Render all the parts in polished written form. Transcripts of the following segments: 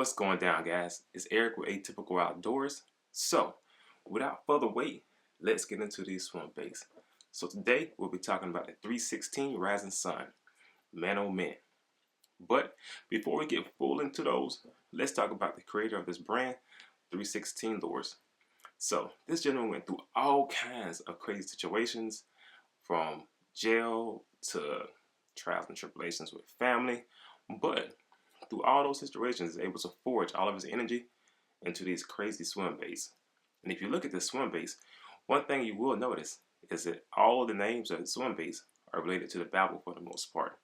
What's going down, guys? It's Eric with Atypical Outdoors. So, without further wait, let's get into these swim baits. So today we'll be talking about the 316 Rising Sun, man oh man. But before we get full into those, let's talk about the creator of this brand, 316 Lures. So this gentleman went through all kinds of crazy situations, from jail to trials and tribulations with family, but through all those situations, is able to forge all of his energy into these crazy swim baits. And if you look at the swim baits, one thing you will notice is that all of the names of the swim baits are related to the Bible for the most part.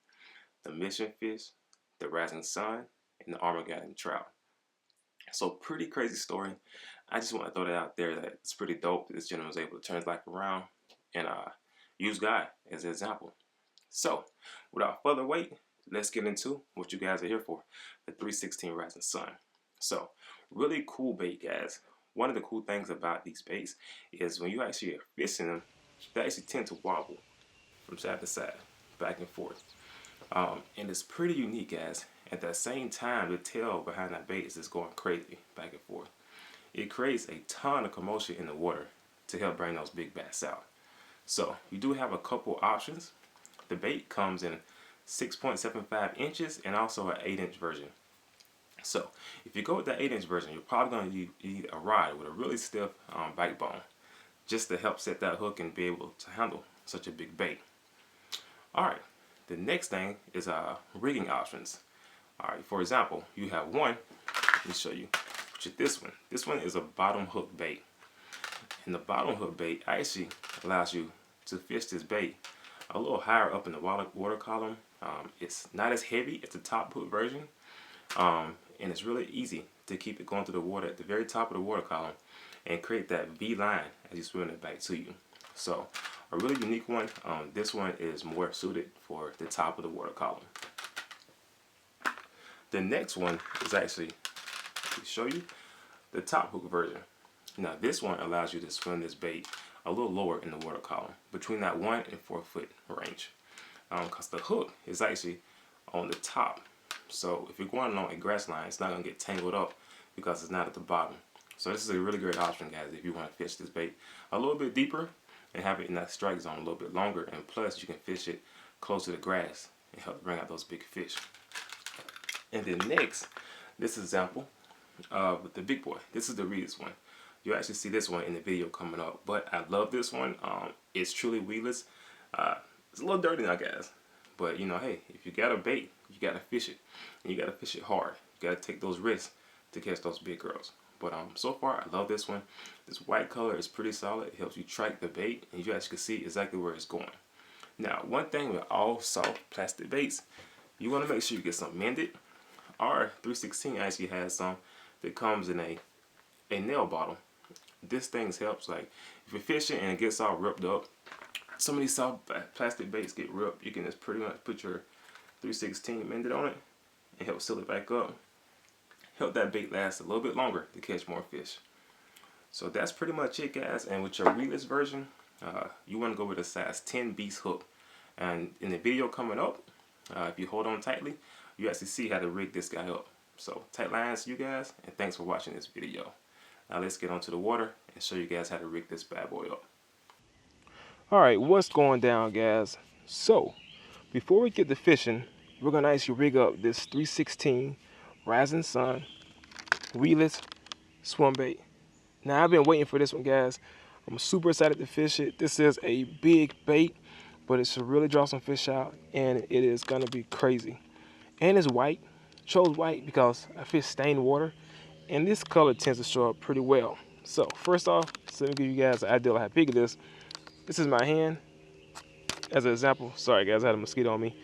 The mission fish, the rising sun, and the Armageddon trout. So pretty crazy story. I just want to throw that out there that it's pretty dope that this gentleman was able to turn his life around and use God as an example. So without further wait, let's get into what you guys are here for, the 316 Rising Sun. So really cool bait, guys. One of the cool things about these baits is when you actually are fishing them, they actually tend to wobble from side to side, back and forth. And it's pretty unique, guys. At the same time, the tail behind that bait is just going crazy back and forth. It creates a ton of commotion in the water to help bring those big bass out. So you do have a couple options. The bait comes in 6.75 inches and also an 8-inch version. So if you go with the 8-inch version, you're probably going to need a rod with a really stiff backbone just to help set that hook and be able to handle such a big bait. Alright, the next thing is rigging options. Alright, for example, you have one, let me show you, which is this one. This one is a bottom hook bait. And the bottom hook bait actually allows you to fish this bait a little higher up in the water column. It's not as heavy as the top hook version, and it's really easy to keep it going through the water at the very top of the water column and create that V line as you swim it back to you. So a really unique one. This one is more suited for the top of the water column. The next one is actually, to show you, the top hook version. Now this one allows you to swim this bait a little lower in the water column, between that 1 and 4 foot range, because the hook is actually on the top. So if you're going along a grass line, it's not going to get tangled up because it's not at the bottom. So this is a really great option, guys, if you want to fish this bait a little bit deeper and have it in that strike zone a little bit longer, and plus you can fish it close to the grass and help bring out those big fish. And then next, this example with the big boy. This is the Reed's one. You'll actually see this one in the video coming up, but I love this one. It's truly weedless. It's a little dirty now, guys, but you know, hey, if you got a bait, you got to fish it, and you got to fish it hard. You got to take those risks to catch those big girls. But so far, I love this one. This white color is pretty solid. It helps you track the bait, and you actually can see exactly where it's going. Now, one thing with all soft plastic baits, you want to make sure you get some mended. Our 316 actually has some that comes in a nail bottle. This thing helps, like if you're fishing and it gets all ripped up, some of these soft plastic baits get ripped, you can just pretty much put your 316 mended on it and help seal it back up. Help that bait last a little bit longer to catch more fish. So that's pretty much it, guys. And with your weedless version, you want to go with a size 10 beast hook. And in the video coming up, if you hold on tightly, you actually see how to rig this guy up. So tight lines, you guys, and thanks for watching this video. Now let's get onto the water and show you guys how to rig this bad boy up. Alright, what's going down, guys? So before we get to fishing, we're gonna actually rig up this 316 Rising Sun weedless swim bait. Now I've been waiting for this one, guys. I'm super excited to fish it. This is a big bait, but it should really draw some fish out, and it is gonna be crazy. And it's white. Chose white because I fish stained water, and this color tends to show up pretty well. So first off, let me give you guys an idea of how big it is. This is my hand as an example. Sorry guys, I had a mosquito on me.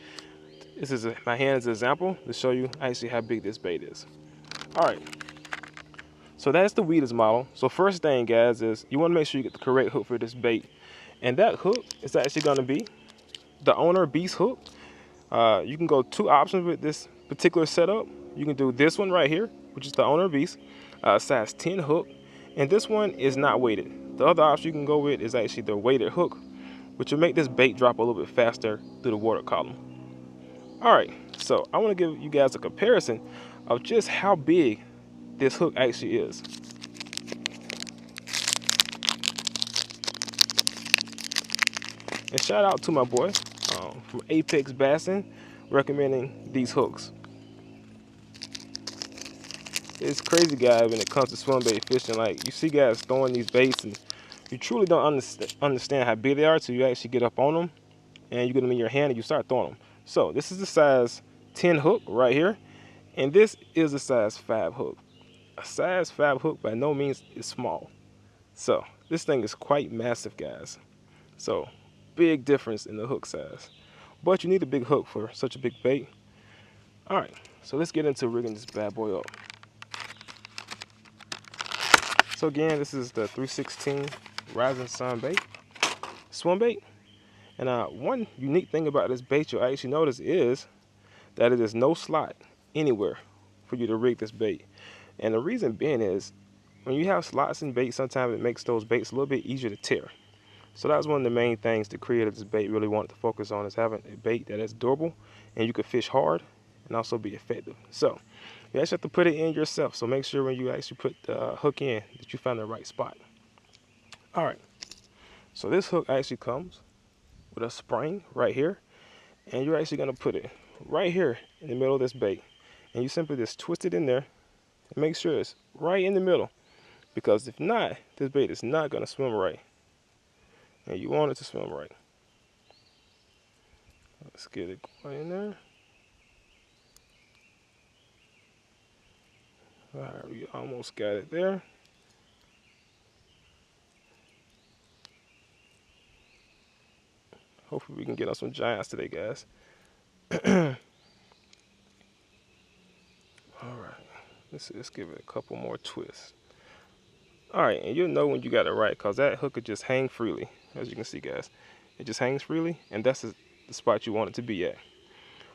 This is my hand as an example to show you actually how big this bait is. Alright, so that's the weedless model. So first thing, guys, is you want to make sure you get the correct hook for this bait. And that hook is actually going to be the owner beast hook. You can go 2 options with this particular setup. You can do this one right here, which is the owner beast, size 10 hook, and this one is not weighted. The other option you can go with is actually the weighted hook, which will make this bait drop a little bit faster through the water column. Alright, so I want to give you guys a comparison of just how big this hook actually is. And shout out to my boy from Apexxbassin recommending these hooks. It's crazy, guys, when it comes to swim bait fishing. Like, you see guys throwing these baits and you truly don't understand how big they are until you actually get up on them and you get them in your hand and you start throwing them. So this is the size 10 hook right here, and this is a size 5 hook. A size 5 hook by no means is small. So this thing is quite massive, guys. So big difference in the hook size. But you need a big hook for such a big bait. Alright, so let's get into rigging this bad boy up. So again, this is the 316 Rising Sun bait, swim bait. And one unique thing about this bait you'll actually notice is that it is no slot anywhere for you to rig this bait. And the reason being is when you have slots in bait, sometimes it makes those baits a little bit easier to tear. So that was one of the main things the creator of this bait really wanted to focus on, is having a bait that is durable and you can fish hard and also be effective. So you actually have to put it in yourself. So make sure when you actually put the hook in that you find the right spot. All right. So this hook actually comes with a spring right here, and you're actually going to put it right here in the middle of this bait, and you simply just twist it in there and make sure it's right in the middle, because if not, this bait is not going to swim right, and you want it to swim right. Let's get it going in there. All right, we almost got it there. Hopefully we can get on some giants today, guys. All right, let's give it a couple more twists. All right, and you'll know when you got it right, because that hook could just hang freely, as you can see, guys. It just hangs freely, and that's the spot you want it to be at.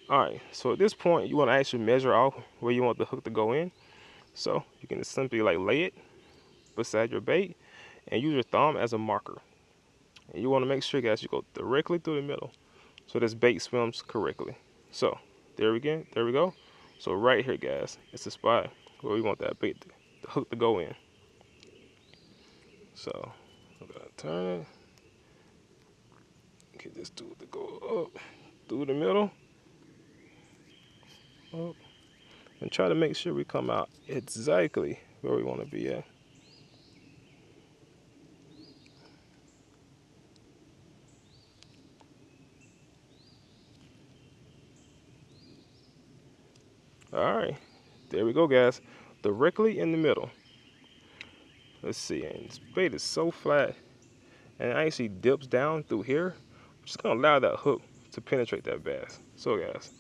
All right, so at this point, you want to actually measure out where you want the hook to go in. So you can just simply like lay it beside your bait and use your thumb as a marker. And you want to make sure, guys, you go directly through the middle so this bait swims correctly. So there we go. So right here, guys, it's the spot where we want that bait, the hook to go in. So I'm gonna turn it, get this dude to go up through the middle, up, and try to make sure we come out exactly where we want to be at. All right, there we go, guys, directly in the middle. Let's see, and this bait is so flat and it actually dips down through here. I'm just gonna allow that hook to penetrate that bass. So guys,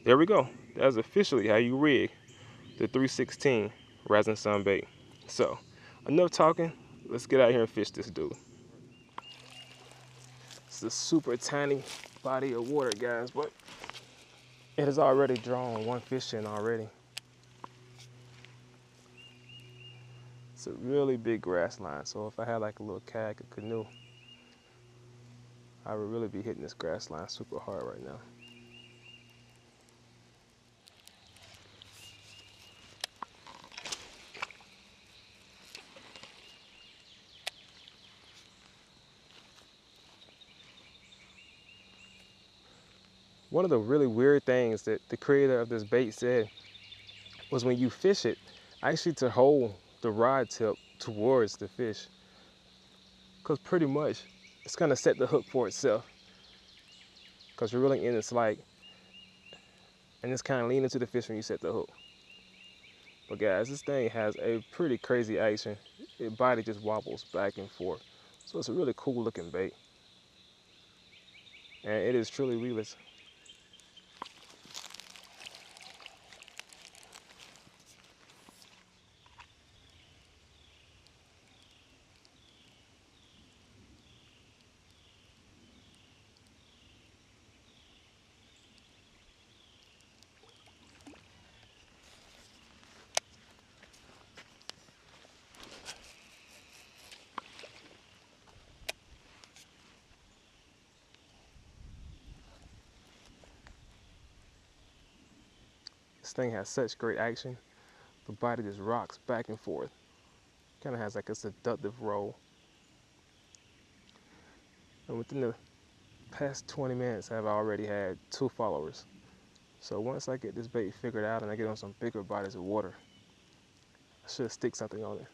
there we go. That's officially how you rig the 316 Rising Sun bait. So enough talking, let's get out here and fish this dude. It's a super tiny body of water, guys, but it has already drawn one fish in already. It's a really big grass line, so if I had like a little kayak or canoe, I would really be hitting this grass line super hard right now. One of the really weird things that the creator of this bait said was when you fish it, actually to hold the rod tip towards the fish, because pretty much it's gonna set the hook for itself, because you're reeling in its like, and it's kind of leaning to the fish when you set the hook. But guys, this thing has a pretty crazy action. Its body just wobbles back and forth, so it's a really cool looking bait, and it is truly weedless. This thing has such great action. The body just rocks back and forth. Kind of has like a seductive roll. And within the past 20 minutes, I've already had 2 followers. So once I get this bait figured out and I get on some bigger bodies of water, I should stick something on it.